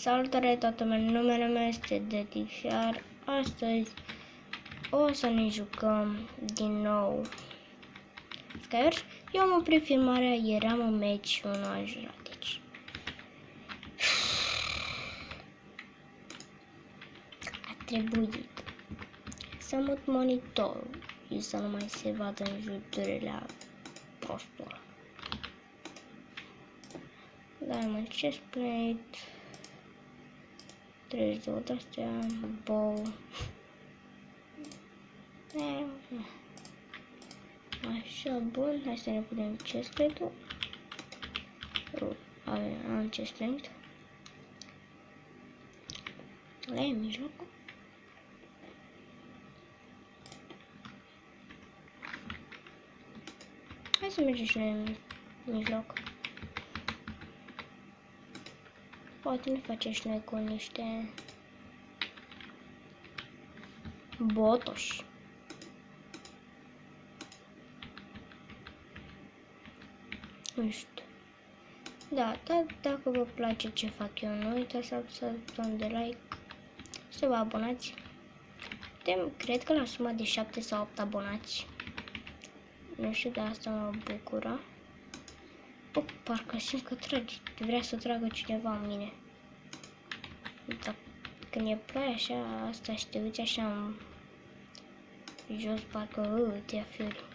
Salutare toată lumea, numele meu este Detic, iar astăzi o să ne jucăm din nou Skywars. Eu am oprit filmarea, eram în meci și unul a jurat, deci a trebuit să mut monitorul și să nu mai se vadă în juturile a prostul. Diamond chestplate, 32 de-astea, bow. Așa, bun, hai să ne punem chestplate-ul. Am chestplate. Ăla e mijlocul. Hai să mergem și noi în mijloc. Poate ne facem și noi cu niște botoși. Nu știu. Da, dacă vă place ce fac eu, nu uitați să apăsați butonul de like, să vă abonați. Cred că la suma de 7 sau 8 abonați. Nu știu, de asta mă bucură. Bă, parcă simt că vrea să tragă cineva în mine. Dar când e ploaie așa, asta și te uiți așa în jos, parcă te ia fiori.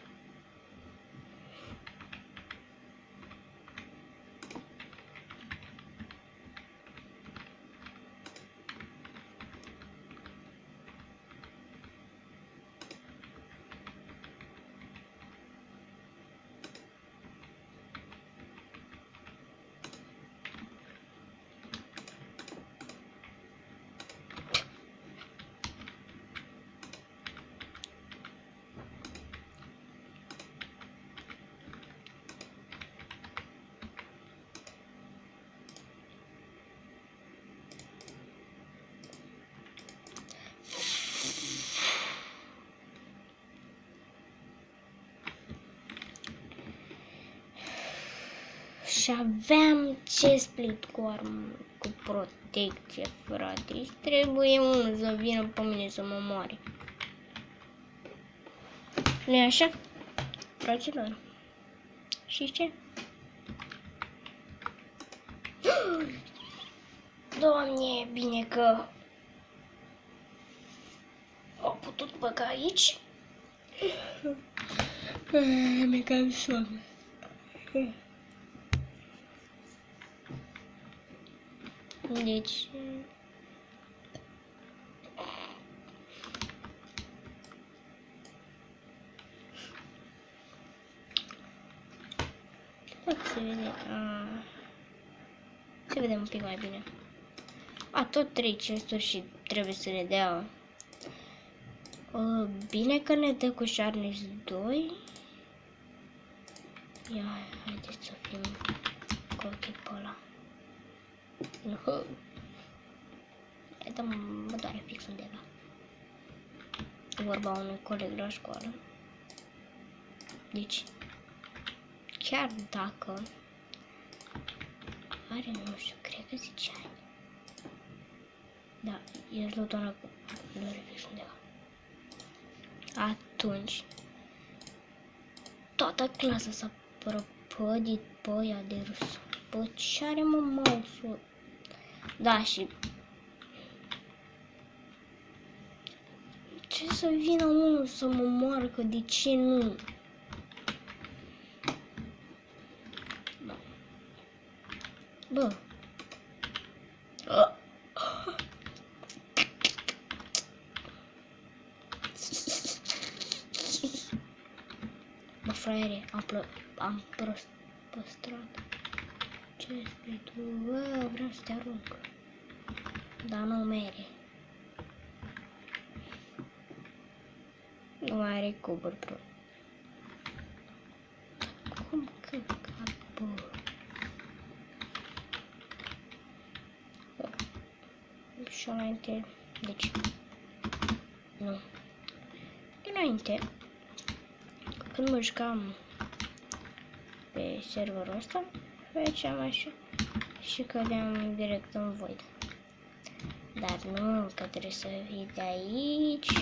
Și aveam chestplate cu protecție, frate. Și trebuie unul să vină pe mine să mă moare. Nu-i așa, fraților? Și ce? Doamne, bine că au putut băga aici. Mi-e cam somn. Deci se vede, se vede un pic mai bine. Tot 3 chesturi și trebuie să ne dea. Bine că ne dă cu Sharpness 2. Ia, haideți să fim cu ochii pe ăla. Mă doare fix undeva. E vorba unui coleg la școală. Deci, chiar dacă are, nu știu, cred că 10 ani. Da, e zlotoana cu doare fix undeva. Atunci, toată clasa s-a prăpădit pe ea de râs. Bă, ce are mă mouse-ul? Da, și ce să vină unul să mă moară, că de ce nu? Da. Bă. Bă, fraiere, am păstrat. Ce spui tu? Bă, vreau să te arunc. Dar nu mere. Nu mai are cuburi, bro. Cum căcat, bă? Și înainte, deci, nu. Înainte, când mă jucam pe serverul ăsta, făceam așa și cădeam direct în void. Dar nu, că trebuie să vii de aici.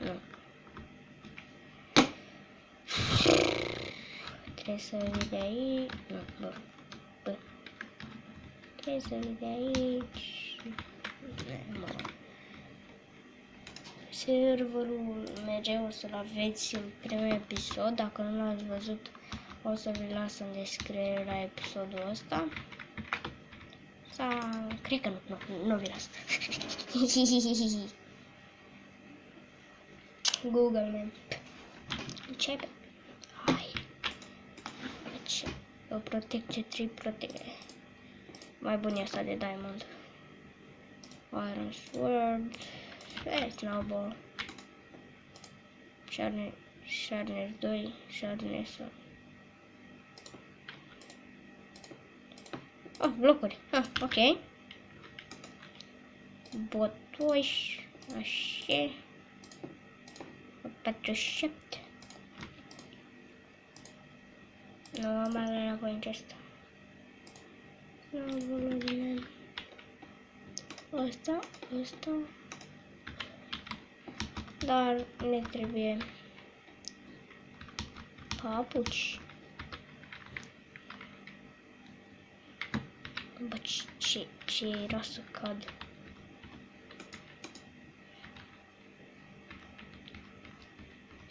Nu. Trebuie să vii de aici. Nu, bă. Trebuie să vii de aici. Serverul merge, o să-l aveți în primul episod. Dacă nu l-ați văzut, o să vi las în descriere la episodul ăsta. Sau, cred că nu vi las. Google Map. Începe. Hai. Deci, o protecție, 3 protecție. Mai bun e asta de diamond. Iron sword. Snowball. Sharpness 2. Sharpness 1. Oh, blocuri. Ah, ok. Botoși. Așa. 47. Nu am mai nevoie în acesta. Ăsta. Dar ne trebuie papuci. Bă, ce era să cad?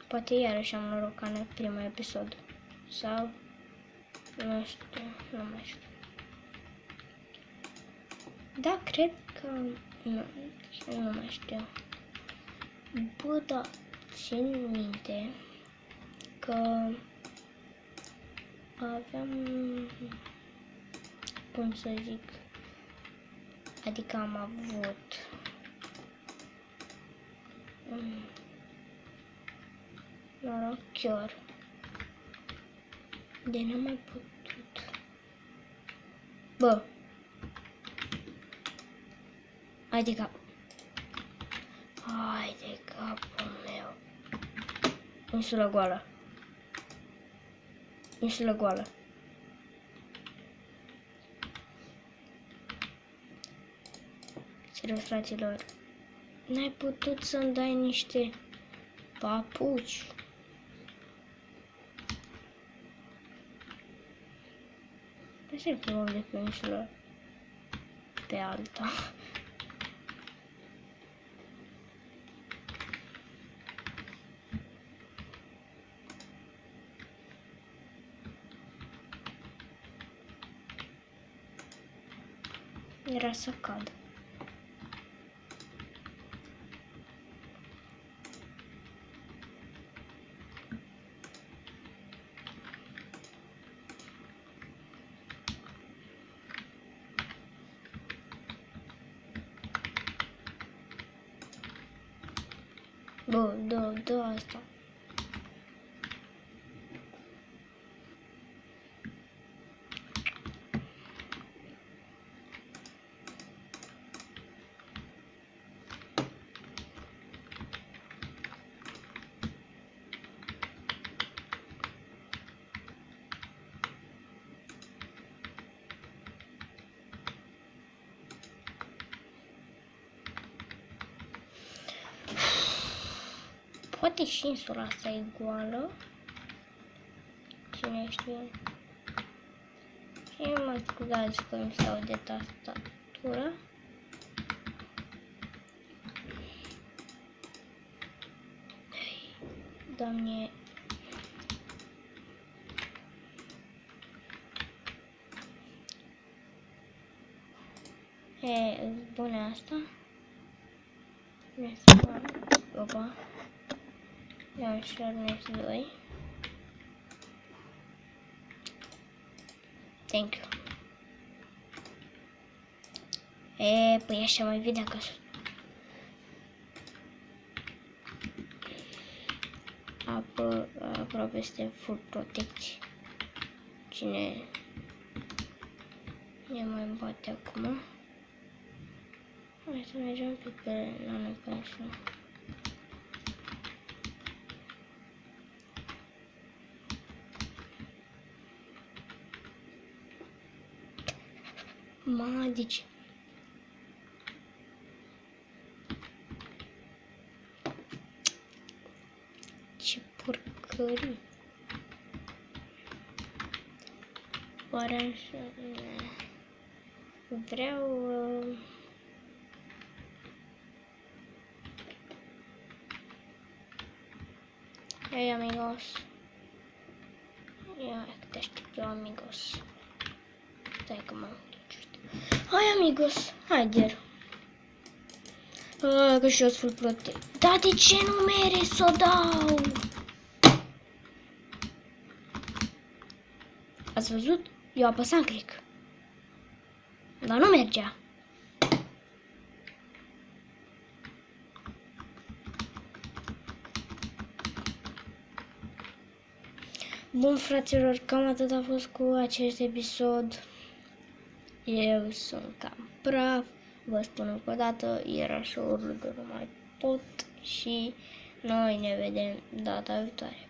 Poate iarăși am noroc ca în primul episod. Sau... nu știu, nu mai știu. Da, cred că... nu mai știu. Bă, da, țin minte că aveam... cum să zic... adică am avut... noroc chiar. De n-am mai putut. Bă. Hai de cap. Hai de capul meu. Insulă goală. Insulă goală. Serios, fraților. N-ai putut să-mi dai niște papuci. De ce plimbăm de pe insulă pe alta? Era să cad. Bă, da, asta. Poate și insula asta e goală. Cine știe. Și mă scuzați că îmi stau de tastatură. Doamne. Îți bune asta? Opa. Iau Sharpness 2. Thank you. Păi așa mai vede acasă. Aproape este full protecție. Cine ne mai bate acum? Hai să mergem un pic pe la noi pe așa. Deci jucării. Oare așa... Vreau... Hai, amigos. Ia, te aștept eu, amigos. Stai că m-am uitat. Hai, amigos. Haide. Că și eu sunt full protect. Dar de ce nu mere să o dau? Ați văzut? Eu apăsam click. Dar nu mergea. Bun, fraților, cam atât a fost cu acest episod. Eu sunt cam praf. Vă spun încă o dată, era și o râdă, nu mai pot. Și noi ne vedem data viitoare.